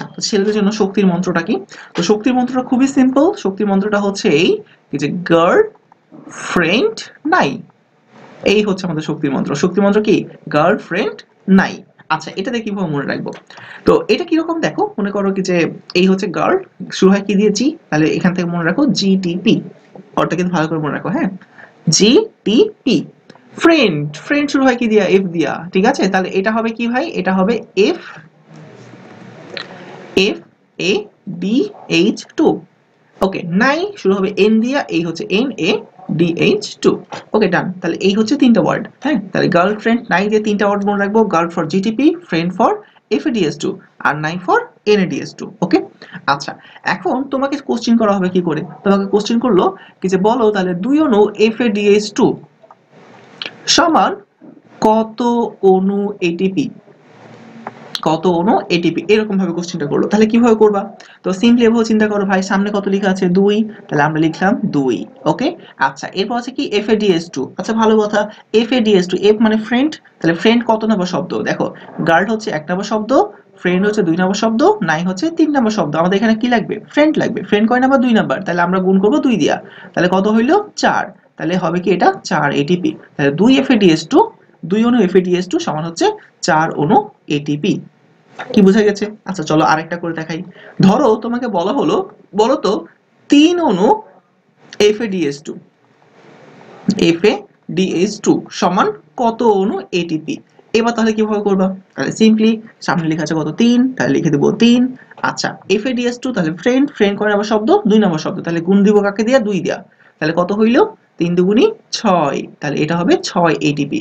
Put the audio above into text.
আচ্ছা, তো ছেলেদের জন্য শক্তির মন্ত্রটা কি? তো শক্তির মন্ত্রটা খুবই সিম্পল। শক্তির মন্ত্রটা হচ্ছে এই যে গার্ল ফ্রেন্ড নাই। এই হচ্ছে আমাদের শক্তির মন্ত্র। শক্তির মন্ত্র কি? গার্লফ্রেন্ড নাই। আচ্ছা, এটা দিয়ে কিভাবে মনে রাখবো? তো এটা কিরকম দেখো, মনে করো কি যে এই হচ্ছে গার্ল, শুরু হয় কি দিয়ে? জি। তাহলে এখান থেকে মনে রাখো জিটিপি। ওটা কিন্তু ভালো করে মনে রাখো, হ্যাঁ? জিটিপি। ফ্রেন্ড, ফ্রেন্ড শুরু হয় কি দিয়া? এফ দিয়া। ঠিক আছে, তাহলে এটা হবে কি ভাই? এটা হবে F F A D H two. Okay, নাই শুরু হবে এন দিয়া, এই হচ্ছে এন এ DH2। ওকে, ডান। তাহলে এই হচ্ছে তিনটা ওয়ার্ড, হ্যাঁ? তাহলে গার্লফ্রেন্ড নাই দিয়ে তিনটা ওয়ার্ড মনে রাখবো। Girl for GTP, friend for FADS2 আর নাই ফর NADS2। ওকে, আচ্ছা, এখন তোমাকে কোশ্চেন করা হবে কি করে? তোমাকে কোশ্চেন করলো কি যে বলো তাহলে 2 অণু FADH2 সমান কত অণু ATP? কত অণু এটিপি, এরকম ভাবে কোশ্চেনটা করলো। তাহলে কিভাবে করবা? তো সিম্পলি এভাবে চিন্তা করো ভাই, সামনে কত লেখা আছে? 2। তাহলে আমরা লিখলাম 2। ওকে, আচ্ছা, এরপর আছে কি? FADS2। আচ্ছা, ভালো কথা, FADS2, এফ মানে ফ্রেন্ড। তাহলে ফ্রেন্ড কত নম্বর শব্দ? দেখো, গার্ল হচ্ছে 1 নম্বর শব্দ, ফ্রেন্ড হচ্ছে 2 নম্বর শব্দ, নাই হচ্ছে 3 নম্বর শব্দ। আমাদের এখানে কি লাগবে? ফ্রেন্ড লাগবে। ফ্রেন্ড কয় নাম্বার? 2 নাম্বার। তাহলে আমরা গুণ করব 2 দিয়া। তাহলে কত হইল? 4। তাহলে হবে কি এটা? 4 এটিপি। তাহলে 2 FADS2, 2 অণু FADS2 সমান হচ্ছে 4 অণু এটিপি। কি বোঝা গেছে? আচ্ছা, চলো আরেকটা করে দেখাই। ধরো তোমাকে বলা হলো, বলো তো 3 অণু FADH2 সমান কত অণু এটিপি? এবার তাহলে কিভাবে করবা? তাহলে সিম্পলি সামনে লেখা আছে কত? 3, তাহলে লিখে দেবো 3। আচ্ছা, FADH2 তাহলে ফ্রেন্ড, ফ্রেন্ড কয় নম্বর শব্দ? 2 নম্বর শব্দ। তাহলে গুণ দিব কাকে দিয়া? 2 দিয়া। তাহলে কত হইল? 3 দুগুণী 6। তাহলে এটা হবে 6 ATP।